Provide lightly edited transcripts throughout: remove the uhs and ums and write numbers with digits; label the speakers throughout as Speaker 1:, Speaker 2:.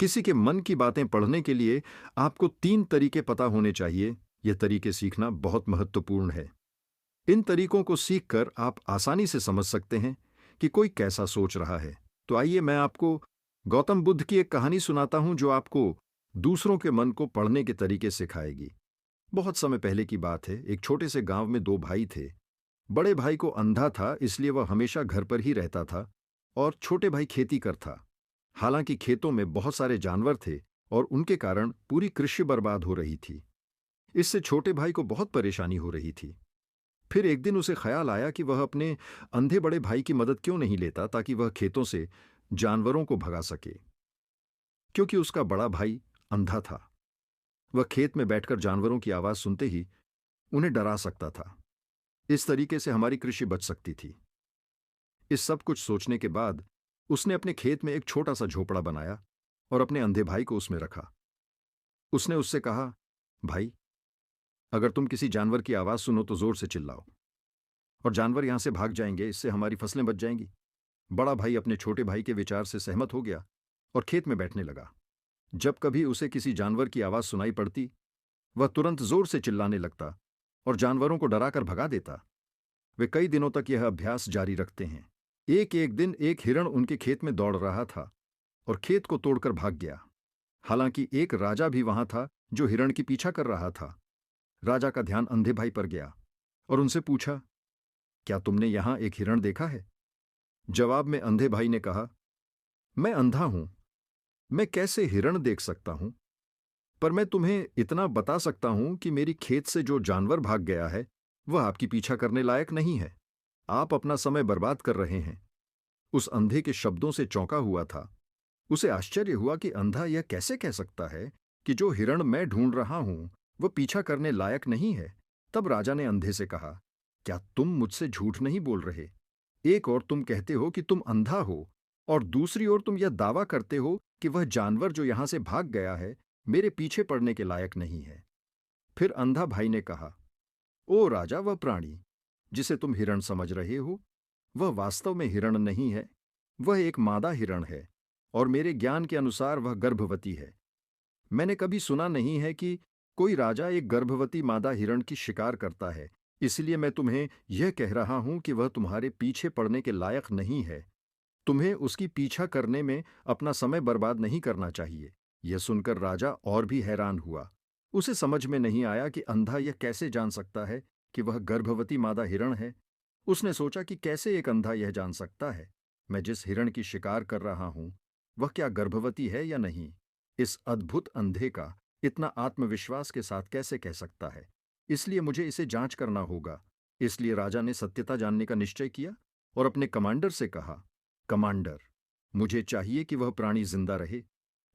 Speaker 1: किसी के मन की बातें पढ़ने के लिए आपको 3 तरीके पता होने चाहिए। ये तरीके सीखना बहुत महत्वपूर्ण है। इन तरीकों को सीखकर आप आसानी से समझ सकते हैं कि कोई कैसा सोच रहा है। तो आइए मैं आपको गौतम बुद्ध की एक कहानी सुनाता हूं जो आपको दूसरों के मन को पढ़ने के तरीके सिखाएगी। बहुत समय पहले की बात है। एक छोटे से गांव में 2 भाई थे। बड़े भाई को अंधा था, इसलिए वह हमेशा घर पर ही रहता था और छोटे भाई खेती कर था। हालांकि खेतों में बहुत सारे जानवर थे और उनके कारण पूरी कृषि बर्बाद हो रही थी। इससे छोटे भाई को बहुत परेशानी हो रही थी। फिर एक दिन उसे ख्याल आया कि वह अपने अंधे बड़े भाई की मदद क्यों नहीं लेता ताकि वह खेतों से जानवरों को भगा सके। क्योंकि उसका बड़ा भाई अंधा था, वह खेत में बैठकर जानवरों की आवाज सुनते ही उन्हें डरा सकता था। इस तरीके से हमारी कृषि बच सकती थी। इस सब कुछ सोचने के बाद उसने अपने खेत में एक छोटा सा झोपड़ा बनाया और अपने अंधे भाई को उसमें रखा। उसने उससे कहा, भाई, अगर तुम किसी जानवर की आवाज सुनो तो जोर से चिल्लाओ और जानवर यहां से भाग जाएंगे, इससे हमारी फसलें बच जाएंगी। बड़ा भाई अपने छोटे भाई के विचार से सहमत हो गया और खेत में बैठने लगा। जब कभी उसे किसी जानवर की आवाज सुनाई पड़ती, वह तुरंत जोर से चिल्लाने लगता और जानवरों को डराकर भगा देता। वे कई दिनों तक यह अभ्यास जारी रखते हैं। एक एक दिन एक हिरण उनके खेत में दौड़ रहा था और खेत को तोड़कर भाग गया। हालांकि एक राजा भी वहां था जो हिरण की पीछा कर रहा था। राजा का ध्यान अंधे भाई पर गया और उनसे पूछा, क्या तुमने यहां एक हिरण देखा है? जवाब में अंधे भाई ने कहा, मैं अंधा हूं, मैं कैसे हिरण देख सकता हूं? पर मैं तुम्हें इतना बता सकता हूं कि मेरी खेत से जो जानवर भाग गया है वह आपकी पीछा करने लायक नहीं है। आप अपना समय बर्बाद कर रहे हैं। उस अंधे के शब्दों से चौंका हुआ था। उसे आश्चर्य हुआ कि अंधा यह कैसे कह सकता है कि जो हिरण मैं ढूंढ रहा हूं वह पीछा करने लायक नहीं है। तब राजा ने अंधे से कहा, क्या तुम मुझसे झूठ नहीं बोल रहे? एक और तुम कहते हो कि तुम अंधा हो और दूसरी ओर तुम यह दावा करते हो कि वह जानवर जो यहां से भाग गया है मेरे पीछे पड़ने के लायक नहीं है। फिर अंधा भाई ने कहा, ओ राजा, वह प्राणी जिसे तुम हिरण समझ रहे हो वह वास्तव में हिरण नहीं है। वह एक मादा हिरण है और मेरे ज्ञान के अनुसार वह गर्भवती है। मैंने कभी सुना नहीं है कि कोई राजा एक गर्भवती मादा हिरण की शिकार करता है। इसलिए मैं तुम्हें यह कह रहा हूं कि वह तुम्हारे पीछे पड़ने के लायक नहीं है। तुम्हें उसकी पीछा करने में अपना समय बर्बाद नहीं करना चाहिए। यह सुनकर राजा और भी हैरान हुआ। उसे समझ में नहीं आया कि अंधा यह कैसे जान सकता है कि वह गर्भवती मादा हिरण है। उसने सोचा कि कैसे एक अंधा यह जान सकता है मैं जिस हिरण की शिकार कर रहा हूं वह क्या गर्भवती है या नहीं। इस अद्भुत अंधे का इतना आत्मविश्वास के साथ कैसे कह सकता है? इसलिए मुझे इसे जांच करना होगा। इसलिए राजा ने सत्यता जानने का निश्चय किया और अपने कमांडर से कहा, कमांडर, मुझे चाहिए कि वह प्राणी जिंदा रहे,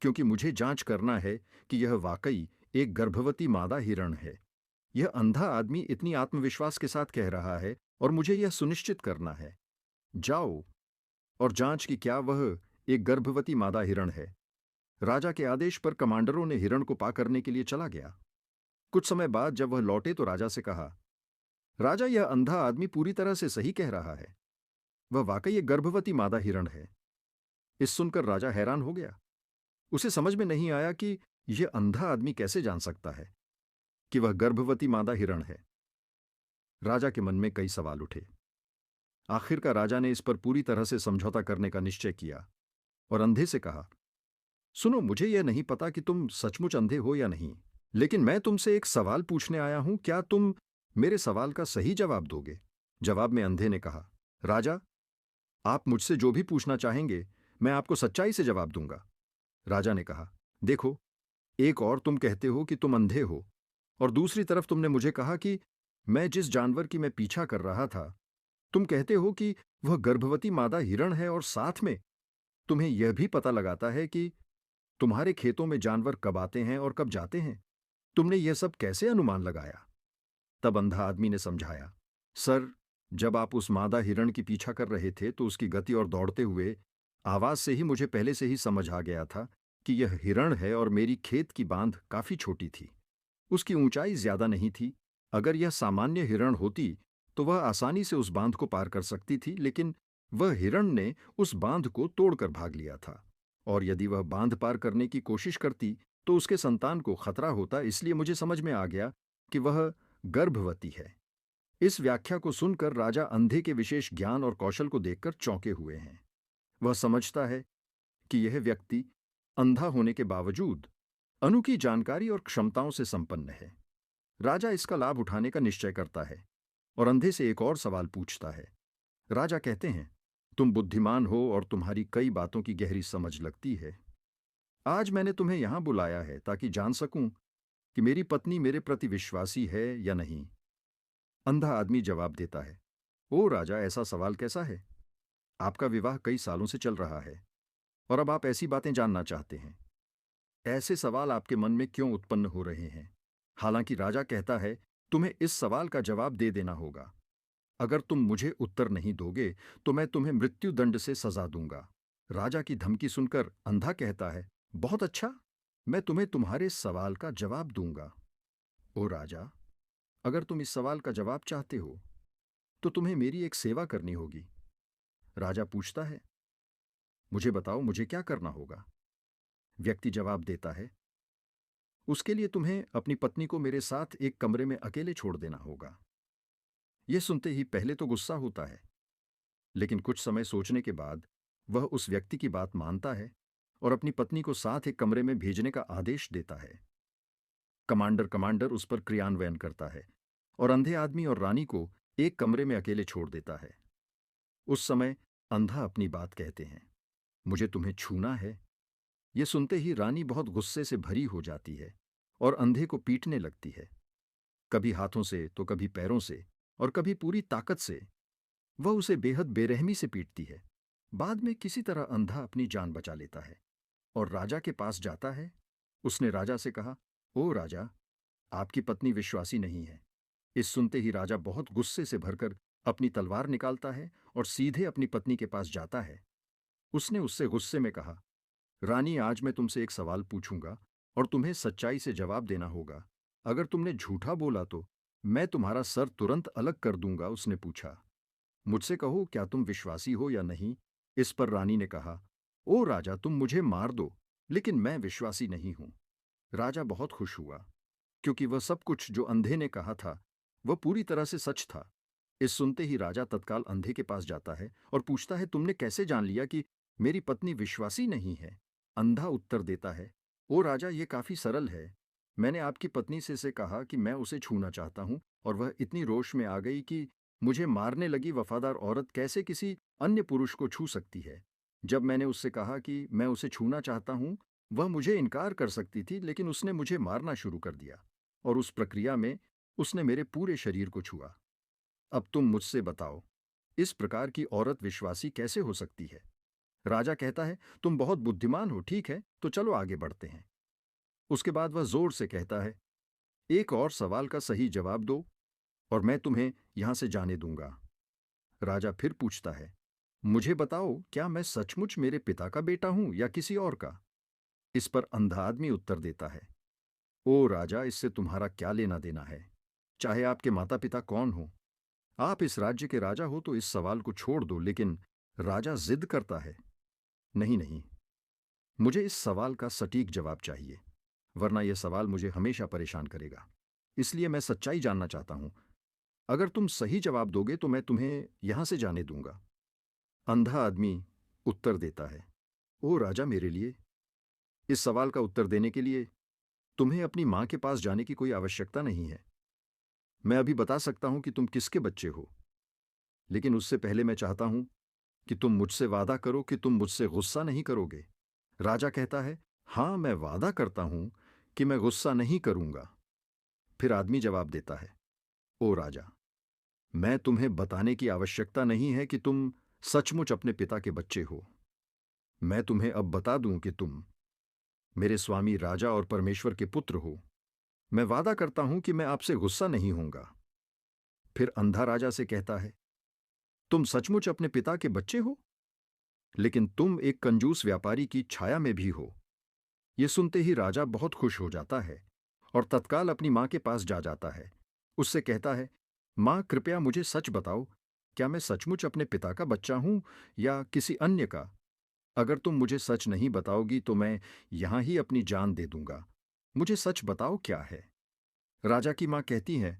Speaker 1: क्योंकि मुझे जांच करना है कि यह वाकई एक गर्भवती मादा हिरण है। यह अंधा आदमी इतनी आत्मविश्वास के साथ कह रहा है और मुझे यह सुनिश्चित करना है। जाओ और जांच कि क्या वह एक गर्भवती मादा हिरण है। राजा के आदेश पर कमांडरों ने हिरण को पा करने के लिए चला गया। कुछ समय बाद जब वह लौटे तो राजा से कहा, राजा, यह अंधा आदमी पूरी तरह से सही कह रहा है। वह वाकई एक गर्भवती मादा हिरण है। इस सुनकर राजा हैरान हो गया। उसे समझ में नहीं आया कि यह अंधा आदमी कैसे जान सकता है कि वह गर्भवती मादा हिरण है। राजा के मन में कई सवाल उठे। आखिरकार राजा ने इस पर पूरी तरह से समझौता करने का निश्चय किया और अंधे से कहा, सुनो, मुझे यह नहीं पता कि तुम सचमुच अंधे हो या नहीं, लेकिन मैं तुमसे एक सवाल पूछने आया हूं। क्या तुम मेरे सवाल का सही जवाब दोगे? जवाब में अंधे ने कहा, राजा, आप मुझसे जो भी पूछना चाहेंगे मैं आपको सच्चाई से जवाब दूंगा। राजा ने कहा, देखो, एक और तुम कहते हो कि तुम अंधे हो और दूसरी तरफ तुमने मुझे कहा कि मैं जिस जानवर की मैं पीछा कर रहा था तुम कहते हो कि वह गर्भवती मादा हिरण है, और साथ में तुम्हें यह भी पता लगाता है कि तुम्हारे खेतों में जानवर कब आते हैं और कब जाते हैं। तुमने यह सब कैसे अनुमान लगाया? तब अंधा आदमी ने समझाया, सर, जब आप उस मादा हिरण की पीछा कर रहे थे तो उसकी गति और दौड़ते हुए आवाज से ही मुझे पहले से ही समझ आ गया था कि यह हिरण है और मेरी खेत की बांध काफी छोटी थी। उसकी ऊंचाई ज्यादा नहीं थी। अगर यह सामान्य हिरण होती तो वह आसानी से उस बांध को पार कर सकती थी, लेकिन वह हिरण ने उस बांध को तोड़कर भाग लिया था। और यदि वह बांध पार करने की कोशिश करती तो उसके संतान को खतरा होता, इसलिए मुझे समझ में आ गया कि वह गर्भवती है। इस व्याख्या को सुनकर राजा अंधे के विशेष ज्ञान और कौशल को देखकर चौंके हुए हैं। वह समझता है कि यह व्यक्ति अंधा होने के बावजूद अनोखी जानकारी और क्षमताओं से संपन्न है। राजा इसका लाभ उठाने का निश्चय करता है और अंधे से एक और सवाल पूछता है। राजा कहते हैं, तुम बुद्धिमान हो और तुम्हारी कई बातों की गहरी समझ लगती है। आज मैंने तुम्हें यहां बुलाया है ताकि जान सकूं कि मेरी पत्नी मेरे प्रति विश्वासी है या नहीं। अंधा आदमी जवाब देता है, ओ राजा, ऐसा सवाल कैसा है? आपका विवाह कई सालों से चल रहा है और अब आप ऐसी बातें जानना चाहते हैं। ऐसे सवाल आपके मन में क्यों उत्पन्न हो रहे हैं? हालांकि राजा कहता है, तुम्हें इस सवाल का जवाब दे देना होगा। अगर तुम मुझे उत्तर नहीं दोगे तो मैं तुम्हें मृत्यु दंड से सजा दूंगा। राजा की धमकी सुनकर अंधा कहता है, बहुत अच्छा, मैं तुम्हें तुम्हारे सवाल का जवाब दूंगा। ओ राजा, अगर तुम इस सवाल का जवाब चाहते हो तो तुम्हें मेरी एक सेवा करनी होगी। राजा पूछता है, मुझे बताओ, मुझे क्या करना होगा? व्यक्ति जवाब देता है, उसके लिए तुम्हें अपनी पत्नी को मेरे साथ एक कमरे में अकेले छोड़ देना होगा। यह सुनते ही पहले तो गुस्सा होता है, लेकिन कुछ समय सोचने के बाद वह उस व्यक्ति की बात मानता है और अपनी पत्नी को साथ एक कमरे में भेजने का आदेश देता है। कमांडर उस पर क्रियान्वयन करता है और अंधे आदमी और रानी को एक कमरे में अकेले छोड़ देता है। उस समय अंधा अपनी बात कहते हैं, मुझे तुम्हें छूना है। यह सुनते ही रानी बहुत गुस्से से भरी हो जाती है और अंधे को पीटने लगती है, कभी हाथों से तो कभी पैरों से और कभी पूरी ताकत से। वह उसे बेहद बेरहमी से पीटती है। बाद में किसी तरह अंधा अपनी जान बचा लेता है और राजा के पास जाता है। उसने राजा से कहा, ओ राजा, आपकी पत्नी विश्वासी नहीं है। इस सुनते ही राजा बहुत गुस्से से भरकर अपनी तलवार निकालता है और सीधे अपनी पत्नी के पास जाता है। उसने उससे गुस्से में कहा, रानी, आज मैं तुमसे एक सवाल पूछूंगा और तुम्हें सच्चाई से जवाब देना होगा। अगर तुमने झूठा बोला तो मैं तुम्हारा सर तुरंत अलग कर दूंगा। उसने पूछा, मुझसे कहो, क्या तुम विश्वासी हो या नहीं? इस पर रानी ने कहा, ओ राजा, तुम मुझे मार दो, लेकिन मैं विश्वासी नहीं हूं। राजा बहुत खुश हुआ, क्योंकि वह सब कुछ जो अंधे ने कहा था वह पूरी तरह से सच था। इस सुनते ही राजा तत्काल अंधे के पास जाता है और पूछता है, तुमने कैसे जान लिया कि मेरी पत्नी विश्वासी नहीं है? अंधा उत्तर देता है, ओ राजा, ये काफी सरल है। मैंने आपकी पत्नी से कहा कि मैं उसे छूना चाहता हूं और वह इतनी रोष में आ गई कि मुझे मारने लगी। वफादार औरत कैसे किसी अन्य पुरुष को छू सकती है? जब मैंने उससे कहा कि मैं उसे छूना चाहता हूं, वह मुझे इनकार कर सकती थी, लेकिन उसने मुझे मारना शुरू कर दिया और उस प्रक्रिया में उसने मेरे पूरे शरीर को छुआ। अब तुम मुझसे बताओ, इस प्रकार की औरत विश्वासी कैसे हो सकती है? राजा कहता है, तुम बहुत बुद्धिमान हो, ठीक है, तो चलो आगे बढ़ते हैं। उसके बाद वह जोर से कहता है, एक और सवाल का सही जवाब दो और मैं तुम्हें यहां से जाने दूंगा। राजा फिर पूछता है, मुझे बताओ, क्या मैं सचमुच मेरे पिता का बेटा हूं या किसी और का? इस पर अंधा आदमी उत्तर देता है, ओ राजा, इससे तुम्हारा क्या लेना देना है? चाहे आपके माता पिता कौन हो, आप इस राज्य के राजा हो, तो इस सवाल को छोड़ दो। लेकिन राजा जिद करता है, नहीं नहीं, मुझे इस सवाल का सटीक जवाब चाहिए, वरना यह सवाल मुझे हमेशा परेशान करेगा। इसलिए मैं सच्चाई जानना चाहता हूं। अगर तुम सही जवाब दोगे तो मैं तुम्हें यहां से जाने दूंगा। अंधा आदमी उत्तर देता है, ओ राजा, मेरे लिए इस सवाल का उत्तर देने के लिए तुम्हें अपनी मां के पास जाने की कोई आवश्यकता नहीं है। मैं अभी बता सकता हूं कि तुम किसके बच्चे हो, लेकिन उससे पहले मैं चाहता हूं कि तुम मुझसे वादा करो कि तुम मुझसे गुस्सा नहीं करोगे। राजा कहता है, हां, मैं वादा करता हूं कि मैं गुस्सा नहीं करूंगा। फिर आदमी जवाब देता है, ओ राजा, मैं तुम्हें बताने की आवश्यकता नहीं है कि तुम सचमुच अपने पिता के बच्चे हो। मैं तुम्हें अब बता दूं कि तुम मेरे स्वामी राजा और परमेश्वर के पुत्र हो। मैं वादा करता हूं कि मैं आपसे गुस्सा नहीं होऊंगा। फिर अंधा राजा से कहता है, तुम सचमुच अपने पिता के बच्चे हो, लेकिन तुम एक कंजूस व्यापारी की छाया में भी हो। यह सुनते ही राजा बहुत खुश हो जाता है और तत्काल अपनी मां के पास जा जाता है। उससे कहता है, मां, कृपया मुझे सच बताओ, क्या मैं सचमुच अपने पिता का बच्चा हूं या किसी अन्य का? अगर तुम मुझे सच नहीं बताओगी तो मैं यहां ही अपनी जान दे दूंगा। मुझे सच बताओ क्या है। राजा की मां कहती है,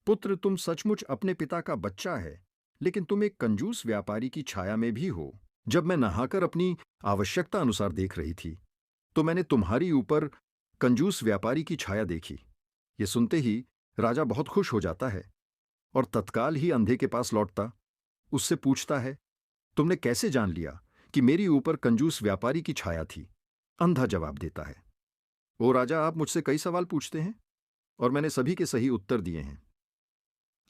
Speaker 1: पुत्र तुम सचमुच अपने पिता का बच्चा है, लेकिन तुम एक कंजूस व्यापारी की छाया में भी हो। जब मैं नहाकर अपनी आवश्यकता अनुसार देख रही थी तो मैंने तुम्हारी ऊपर कंजूस व्यापारी की छाया देखी। ये सुनते ही राजा बहुत खुश हो जाता है और तत्काल ही अंधे के पास लौटता उससे पूछता है, तुमने कैसे जान लिया कि मेरी ऊपर कंजूस व्यापारी की छाया थी? अंधा जवाब देता है, ओ राजा, आप मुझसे कई सवाल पूछते हैं और मैंने सभी के सही उत्तर दिए हैं।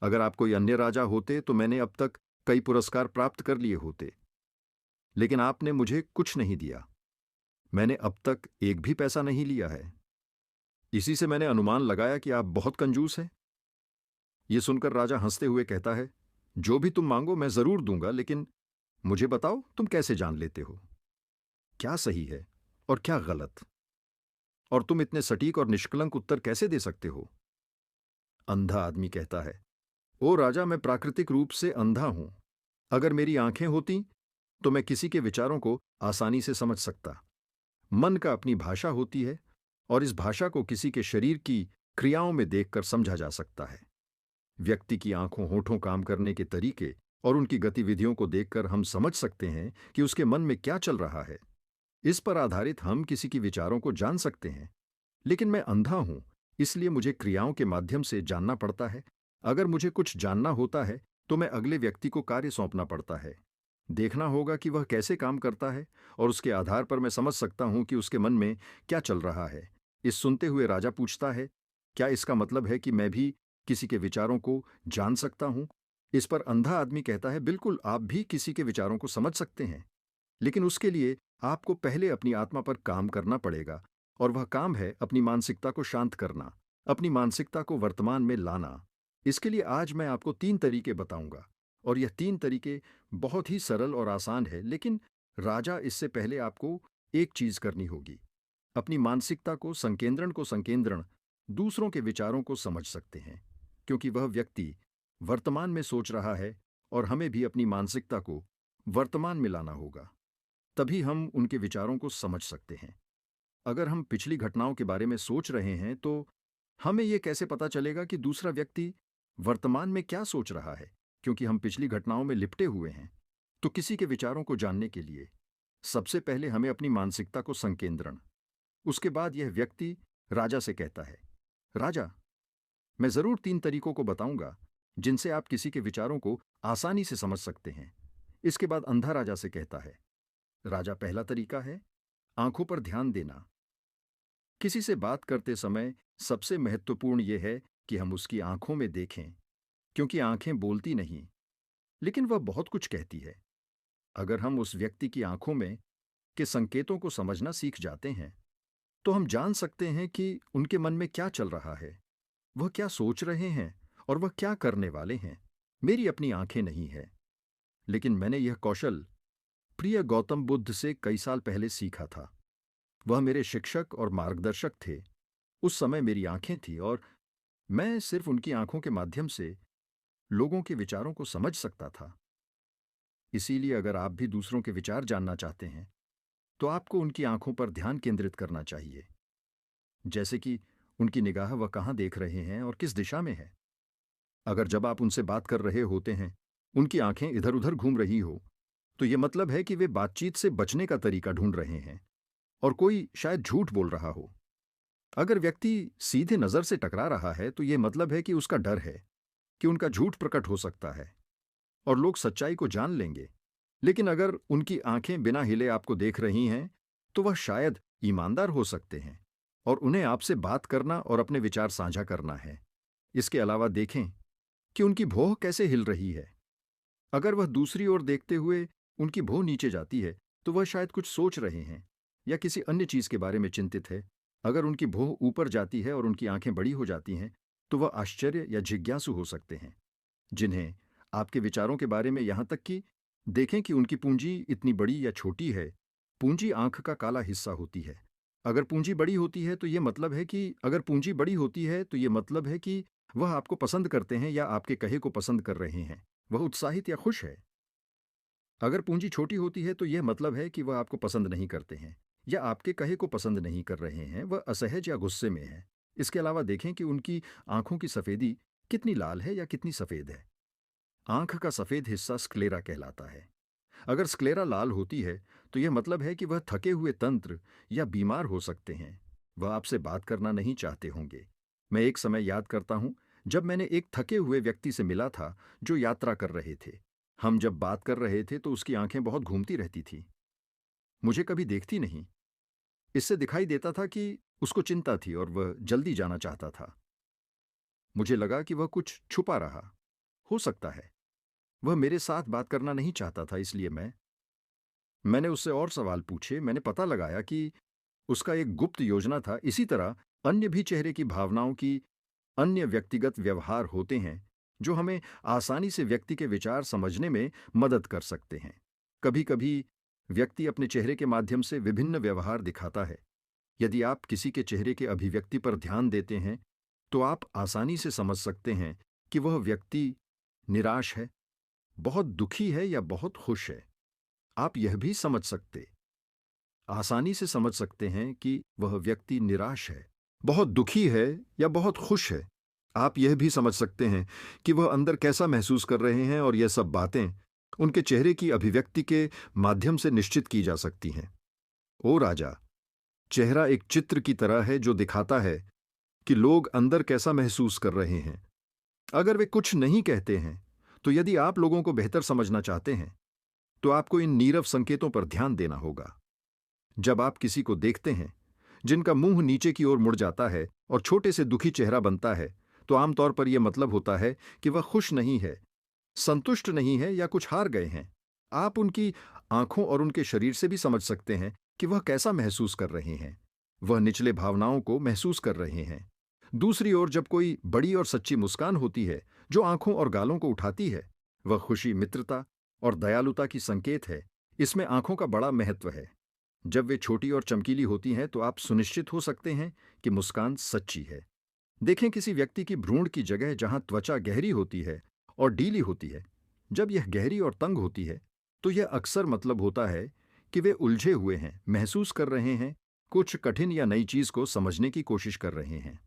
Speaker 1: अगर आप कोई अन्य राजा होते तो मैंने अब तक कई पुरस्कार प्राप्त कर लिए होते, लेकिन आपने मुझे कुछ नहीं दिया। मैंने अब तक एक भी पैसा नहीं लिया है। इसी से मैंने अनुमान लगाया कि आप बहुत कंजूस हैं। ये सुनकर राजा हंसते हुए कहता है, जो भी तुम मांगो मैं जरूर दूंगा, लेकिन मुझे बताओ तुम कैसे जान लेते हो क्या सही है और क्या गलत, और तुम इतने सटीक और निष्कलंक उत्तर कैसे दे सकते हो? अंधा आदमी कहता है, ओ राजा, मैं प्राकृतिक रूप से अंधा हूं। अगर मेरी आंखें होती तो मैं किसी के विचारों को आसानी से समझ सकता। मन का अपनी भाषा होती है और इस भाषा को किसी के शरीर की क्रियाओं में देखकर समझा जा सकता है। व्यक्ति की आंखों होठों काम करने के तरीके और उनकी गतिविधियों को देखकर हम समझ सकते हैं कि उसके मन में क्या चल रहा है। इस पर आधारित हम किसी की विचारों को जान सकते हैं। लेकिन मैं अंधा हूं, इसलिए मुझे क्रियाओं के माध्यम से जानना पड़ता है। अगर मुझे कुछ जानना होता है तो मैं अगले व्यक्ति को कार्य सौंपना पड़ता है। देखना होगा कि वह कैसे काम करता है और उसके आधार पर मैं समझ सकता हूं कि उसके मन में क्या चल रहा है। इस सुनते हुए राजा पूछता है, क्या इसका मतलब है कि मैं भी किसी के विचारों को जान सकता हूं? इस पर अंधा आदमी कहता है, बिल्कुल, आप भी किसी के विचारों को समझ सकते हैं, लेकिन उसके लिए आपको पहले अपनी आत्मा पर काम करना पड़ेगा, और वह काम है अपनी मानसिकता को शांत करना, अपनी मानसिकता को वर्तमान में लाना। इसके लिए आज मैं आपको 3 तरीके बताऊंगा, और यह 3 तरीके बहुत ही सरल और आसान है। लेकिन राजा, इससे पहले आपको एक चीज करनी होगी। अपनी मानसिकता को संकेंद्रण दूसरों के विचारों को समझ सकते हैं, क्योंकि वह व्यक्ति वर्तमान में सोच रहा है और हमें भी अपनी मानसिकता को वर्तमान में लाना होगा। तभी हम उनके विचारों को समझ सकते हैं। अगर हम पिछली घटनाओं के बारे में सोच रहे हैं तो हमें यह कैसे पता चलेगा कि दूसरा व्यक्ति वर्तमान में क्या सोच रहा है, क्योंकि हम पिछली घटनाओं में लिपटे हुए हैं। तो किसी के विचारों को जानने के लिए सबसे पहले हमें अपनी मानसिकता को संकेंद्रण। उसके बाद यह व्यक्ति राजा से कहता है, राजा, मैं जरूर 3 तरीकों को बताऊंगा जिनसे आप किसी के विचारों को आसानी से समझ सकते हैं। इसके बाद अंधा राजा से कहता है, राजा, पहला तरीका है आंखों पर ध्यान देना। किसी से बात करते समय सबसे महत्वपूर्ण यह है कि हम उसकी आंखों में देखें, क्योंकि आंखें बोलती नहीं, लेकिन वह बहुत कुछ कहती है। अगर हम उस व्यक्ति की आंखों में के संकेतों को समझना सीख जाते हैं तो हम जान सकते हैं कि उनके मन में क्या चल रहा है, वह क्या सोच रहे हैं और वह क्या करने वाले हैं। मेरी अपनी आंखें नहीं है, लेकिन मैंने यह कौशल प्रिय गौतम बुद्ध से कई साल पहले सीखा था। वह मेरे शिक्षक और मार्गदर्शक थे। उस समय मेरी आंखें थी और मैं सिर्फ उनकी आंखों के माध्यम से लोगों के विचारों को समझ सकता था। इसीलिए अगर आप भी दूसरों के विचार जानना चाहते हैं तो आपको उनकी आंखों पर ध्यान केंद्रित करना चाहिए, जैसे कि उनकी निगाह वह कहां देख रहे हैं और किस दिशा में है। अगर जब आप उनसे बात कर रहे होते हैं उनकी आंखें इधर उधर घूम रही हो तो यह मतलब है कि वे बातचीत से बचने का तरीका ढूंढ रहे हैं और कोई शायद झूठ बोल रहा हो। अगर व्यक्ति सीधे नजर से टकरा रहा है तो यह मतलब है कि उसका डर है कि उनका झूठ प्रकट हो सकता है और लोग सच्चाई को जान लेंगे। लेकिन अगर उनकी आंखें बिना हिले आपको देख रही हैं तो वह शायद ईमानदार हो सकते हैं और उन्हें आपसे बात करना और अपने विचार साझा करना है। इसके अलावा देखें कि उनकी भौं कैसे हिल रही है। अगर वह दूसरी ओर देखते हुए उनकी भौं नीचे जाती है तो वह शायद कुछ सोच रहे हैं या किसी अन्य चीज के बारे में चिंतित है। अगर उनकी भौं ऊपर जाती है और उनकी आंखें बड़ी हो जाती हैं तो वह आश्चर्य या जिज्ञासु हो सकते हैं, जिन्हें आपके विचारों के बारे में, यहां तक कि देखें कि उनकी पूंजी इतनी बड़ी या छोटी है। पूंजी आंख का काला हिस्सा होती है। अगर पूंजी बड़ी होती है तो यह मतलब है कि वह आपको पसंद करते हैं या आपके कहे को पसंद कर रहे हैं। वह उत्साहित या खुश है। अगर पूंजी छोटी होती है तो यह मतलब है कि वह आपको पसंद नहीं करते हैं या आपके कहे को पसंद नहीं कर रहे हैं, वह असहज या गुस्से में है। इसके अलावा देखें कि उनकी आंखों की सफेदी कितनी लाल है या कितनी सफेद है। आंख का सफेद हिस्सा स्क्लेरा कहलाता है। अगर स्क्लेरा लाल होती है तो यह मतलब है कि वह थके हुए तंत्र या बीमार हो सकते हैं। वह आपसे बात करना नहीं चाहते होंगे। मैं एक समय याद करता हूं जब मैंने एक थके हुए व्यक्ति से मिला था जो यात्रा कर रहे थे। हम जब बात कर रहे थे तो उसकी आंखें बहुत घूमती रहती थी, मुझे कभी देखती नहीं। इससे दिखाई देता था कि उसको चिंता थी और वह जल्दी जाना चाहता था। मुझे लगा कि वह कुछ छुपा रहा। हो सकता है वह मेरे साथ बात करना नहीं चाहता था, इसलिए मैंने उससे और सवाल पूछे। मैंने पता लगाया कि उसका एक गुप्त योजना था। इसी तरह अन्य भी चेहरे की भावनाओं की अन्य व्यक्तिगत व्यवहार होते हैं जो हमें आसानी से व्यक्ति के विचार समझने में मदद कर सकते हैं। कभी कभी व्यक्ति अपने चेहरे के माध्यम से विभिन्न व्यवहार दिखाता है। यदि आप किसी के चेहरे के अभिव्यक्ति पर ध्यान देते हैं तो आप आसानी से समझ सकते हैं कि वह व्यक्ति निराश है, बहुत दुखी है या बहुत खुश है। आप यह भी आसानी से समझ सकते हैं कि वह व्यक्ति निराश है, बहुत दुखी है या बहुत खुश है। आप यह भी समझ सकते हैं कि वह अंदर कैसा महसूस कर रहे हैं, और यह सब बातें उनके चेहरे की अभिव्यक्ति के माध्यम से निश्चित की जा सकती हैं। ओ राजा, चेहरा एक चित्र की तरह है जो दिखाता है कि लोग अंदर कैसा महसूस कर रहे हैं। अगर वे कुछ नहीं कहते हैं तो यदि आप लोगों को बेहतर समझना चाहते हैं तो आपको इन नीरव संकेतों पर ध्यान देना होगा। जब आप किसी को देखते हैं जिनका मुंह नीचे की ओर मुड़ जाता है और छोटे से दुखी चेहरा बनता है, तो आमतौर पर यह मतलब होता है कि वह खुश नहीं है, संतुष्ट नहीं है या कुछ हार गए हैं। आप उनकी आंखों और उनके शरीर से भी समझ सकते हैं कि वह कैसा महसूस कर रहे हैं। वह निचले भावनाओं को महसूस कर रहे हैं। दूसरी ओर जब कोई बड़ी और सच्ची मुस्कान होती है जो आंखों और गालों को उठाती है, वह खुशी, मित्रता और दयालुता की संकेत है। इसमें आंखों का बड़ा महत्व है। जब वे छोटी और चमकीली होती हैं तो आप सुनिश्चित हो सकते हैं कि मुस्कान सच्ची है। देखें किसी व्यक्ति की भ्रूण की जगह जहां त्वचा गहरी होती है और ढीली होती है। जब यह गहरी और तंग होती है तो यह अक्सर मतलब होता है कि वे उलझे हुए हैं, महसूस कर रहे हैं, कुछ कठिन या नई चीज को समझने की कोशिश कर रहे हैं।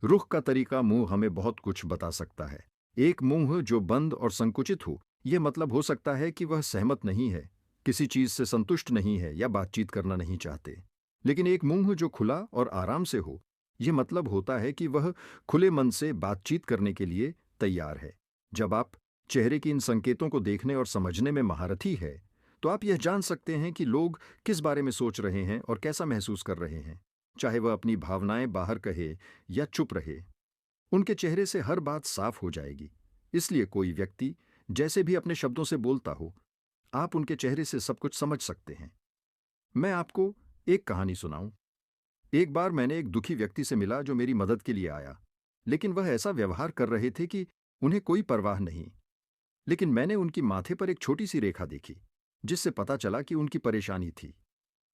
Speaker 1: रुख का तरीका मुंह हमें बहुत कुछ बता सकता है। एक मुंह जो बंद और संकुचित हो, यह मतलब हो सकता है कि वह सहमत नहीं है, किसी चीज से संतुष्ट नहीं है या बातचीत करना नहीं चाहते। लेकिन एक मुंह जो खुला और आराम से हो, यह मतलब होता है कि वह खुले मन से बातचीत करने के लिए तैयार है। जब आप चेहरे की इन संकेतों को देखने और समझने में महारथी है तो आप यह जान सकते हैं कि लोग किस बारे में सोच रहे हैं और कैसा महसूस कर रहे हैं। चाहे वह अपनी भावनाएं बाहर कहे या चुप रहे, उनके चेहरे से हर बात साफ हो जाएगी। इसलिए कोई व्यक्ति जैसे भी अपने शब्दों से बोलता हो, आप उनके चेहरे से सब कुछ समझ सकते हैं। मैं आपको एक कहानी सुनाऊं। एक बार मैंने एक दुखी व्यक्ति से मिला जो मेरी मदद के लिए आया, लेकिन वह ऐसा व्यवहार कर रहे थे कि उन्हें कोई परवाह नहीं। लेकिन मैंने उनकी माथे पर एक छोटी सी रेखा देखी जिससे पता चला कि उनकी परेशानी थी।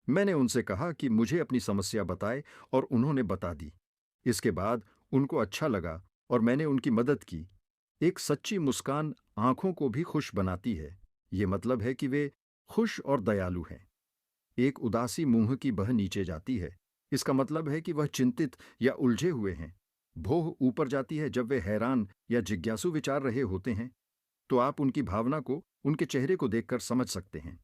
Speaker 1: मैंने उनसे कहा कि मुझे अपनी समस्या बताए और उन्होंने बता दी। इसके बाद उनको अच्छा लगा और मैंने उनकी मदद की। एक सच्ची मुस्कान आंखों को भी खुश बनाती है। ये मतलब है कि वे खुश और दयालु हैं। एक उदासी मुंह की बह नीचे जाती है, इसका मतलब है कि वह चिंतित या उलझे हुए हैं। भौं ऊपर जाती है जब वे हैरान या जिज्ञासु विचार रहे होते हैं। तो आप उनकी भावना को उनके चेहरे को देखकर समझ सकते हैं।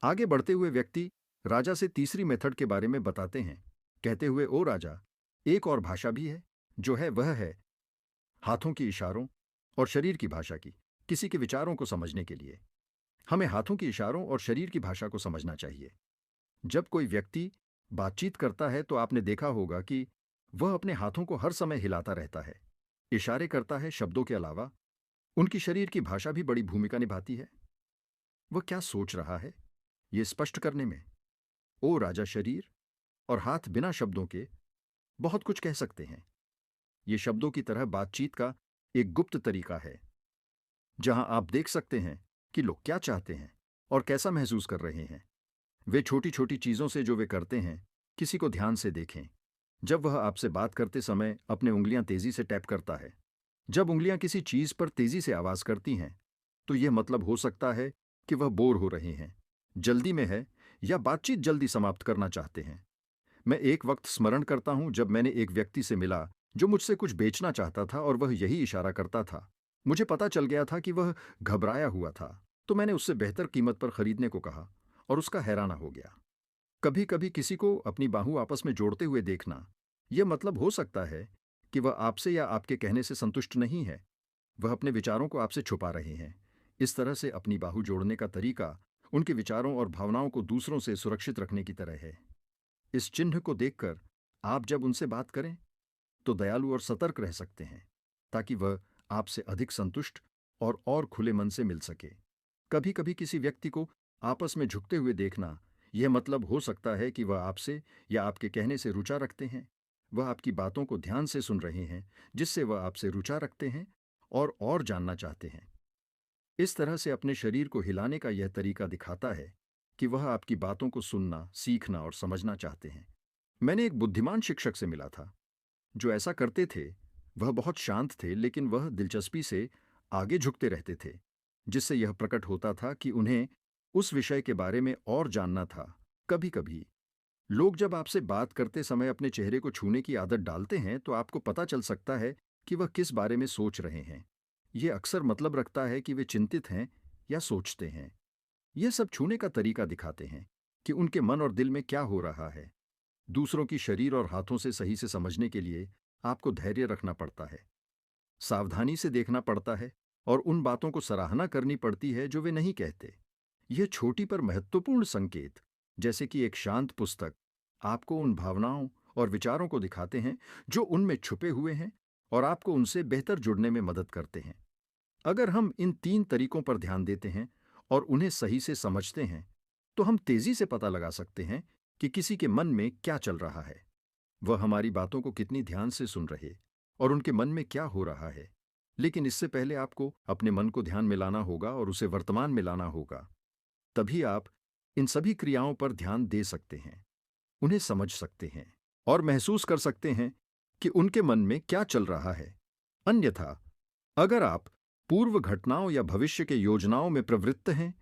Speaker 1: आगे बढ़ते हुए व्यक्ति राजा से तीसरी मेथड के बारे में बताते हैं, कहते हुए, ओ राजा, एक और भाषा भी है जो है वह है हाथों की इशारों और शरीर की भाषा की। किसी के विचारों को समझने के लिए हमें हाथों की इशारों और शरीर की भाषा को समझना चाहिए। जब कोई व्यक्ति बातचीत करता है तो आपने देखा होगा कि वह अपने हाथों को हर समय हिलाता रहता है, इशारे करता है। शब्दों के अलावा उनकी शरीर की भाषा भी बड़ी भूमिका निभाती है। वह क्या सोच रहा है ये स्पष्ट करने में। ओ राजा, शरीर और हाथ बिना शब्दों के बहुत कुछ कह सकते हैं। ये शब्दों की तरह बातचीत का एक गुप्त तरीका है जहां आप देख सकते हैं कि लोग क्या चाहते हैं और कैसा महसूस कर रहे हैं। वे छोटी छोटी चीजों से जो वे करते हैं, किसी को ध्यान से देखें। जब वह आपसे बात करते समय अपने उंगलियां तेजी से टैप करता है, जब उंगलियां किसी चीज पर तेजी से आवाज करती हैं, तो यह मतलब हो सकता है कि वह बोर हो रहे हैं, जल्दी में है या बातचीत जल्दी समाप्त करना चाहते हैं। मैं एक वक्त स्मरण करता हूं जब मैंने एक व्यक्ति से मिला जो मुझसे कुछ बेचना चाहता था और वह यही इशारा करता था। मुझे पता चल गया था कि वह घबराया हुआ था, तो मैंने उससे बेहतर कीमत पर खरीदने को कहा और उसका हैराना हो गया। कभी कभी किसी को अपनी बाहू आपस में जोड़ते हुए देखना, यह मतलब हो सकता है कि वह आपसे या आपके कहने से संतुष्ट नहीं है। वह अपने विचारों को आपसे छुपा रहे हैं। इस तरह से अपनी बाहू जोड़ने का तरीका उनके विचारों और भावनाओं को दूसरों से सुरक्षित रखने की तरह है। इस चिन्ह को देखकर आप जब उनसे बात करें तो दयालु और सतर्क रह सकते हैं, ताकि वह आपसे अधिक संतुष्ट और खुले मन से मिल सके। कभी कभी किसी व्यक्ति को आपस में झुकते हुए देखना, यह मतलब हो सकता है कि वह आपसे या आपके कहने से रुचि रखते हैं। वह आपकी बातों को ध्यान से सुन रहे हैं, जिससे वह आपसे रुचि रखते हैं और जानना चाहते हैं। इस तरह से अपने शरीर को हिलाने का यह तरीका दिखाता है कि वह आपकी बातों को सुनना, सीखना और समझना चाहते हैं। मैंने एक बुद्धिमान शिक्षक से मिला था जो ऐसा करते थे। वह बहुत शांत थे, लेकिन वह दिलचस्पी से आगे झुकते रहते थे, जिससे यह प्रकट होता था कि उन्हें उस विषय के बारे में और जानना था। कभी कभी लोग जब आपसे बात करते समय अपने चेहरे को छूने की आदत डालते हैं, तो आपको पता चल सकता है कि वह किस बारे में सोच रहे हैं। यह अक्सर मतलब रखता है कि वे चिंतित हैं या सोचते हैं। यह सब छूने का तरीका दिखाते हैं कि उनके मन और दिल में क्या हो रहा है। दूसरों की शरीर और हाथों से सही से समझने के लिए आपको धैर्य रखना पड़ता है, सावधानी से देखना पड़ता है और उन बातों को सराहना करनी पड़ती है जो वे नहीं कहते। यह छोटी पर महत्वपूर्ण संकेत, जैसे कि एक शांत पुस्तक, आपको उन भावनाओं और विचारों को दिखाते हैं जो उनमें छुपे हुए हैं और आपको उनसे बेहतर जुड़ने में मदद करते हैं। अगर हम इन 3 तरीकों पर ध्यान देते हैं और उन्हें सही से समझते हैं, तो हम तेजी से पता लगा सकते हैं कि किसी के मन में क्या चल रहा है, वह हमारी बातों को कितनी ध्यान से सुन रहे और उनके मन में क्या हो रहा है। लेकिन इससे पहले आपको अपने मन को ध्यान में लाना होगा और उसे वर्तमान में लाना होगा। तभी आप इन सभी क्रियाओं पर ध्यान दे सकते हैं, उन्हें समझ सकते हैं और महसूस कर सकते हैं कि उनके मन में क्या चल रहा है। अन्यथा, अगर आप पूर्व घटनाओं या भविष्य के योजनाओं में प्रवृत्त हैं,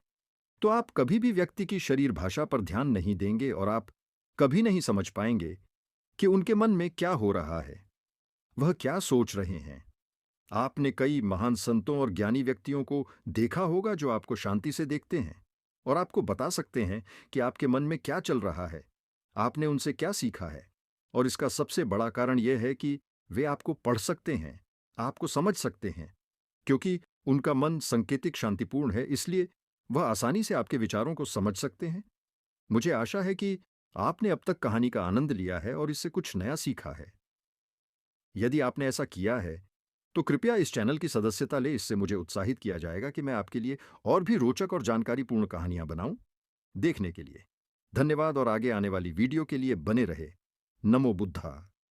Speaker 1: तो आप कभी भी व्यक्ति की शरीर भाषा पर ध्यान नहीं देंगे और आप कभी नहीं समझ पाएंगे कि उनके मन में क्या हो रहा है, वह क्या सोच रहे हैं। आपने कई महान संतों और ज्ञानी व्यक्तियों को देखा होगा जो आपको शांति से देखते हैं और आपको बता सकते हैं कि आपके मन में क्या चल रहा है, आपने उनसे क्या सीखा है। और इसका सबसे बड़ा कारण यह है कि वे आपको पढ़ सकते हैं, आपको समझ सकते हैं। क्योंकि उनका मन संकेतिक शांतिपूर्ण है, इसलिए वह आसानी से आपके विचारों को समझ सकते हैं। मुझे आशा है कि आपने अब तक कहानी का आनंद लिया है और इससे कुछ नया सीखा है। यदि आपने ऐसा किया है, तो कृपया इस चैनल की सदस्यता ले। इससे मुझे उत्साहित किया जाएगा कि मैं आपके लिए और भी रोचक और जानकारीपूर्ण कहानियां बनाऊं। देखने के लिए धन्यवाद और आगे आने वाली वीडियो के लिए बने रहे। नमो बुद्धा।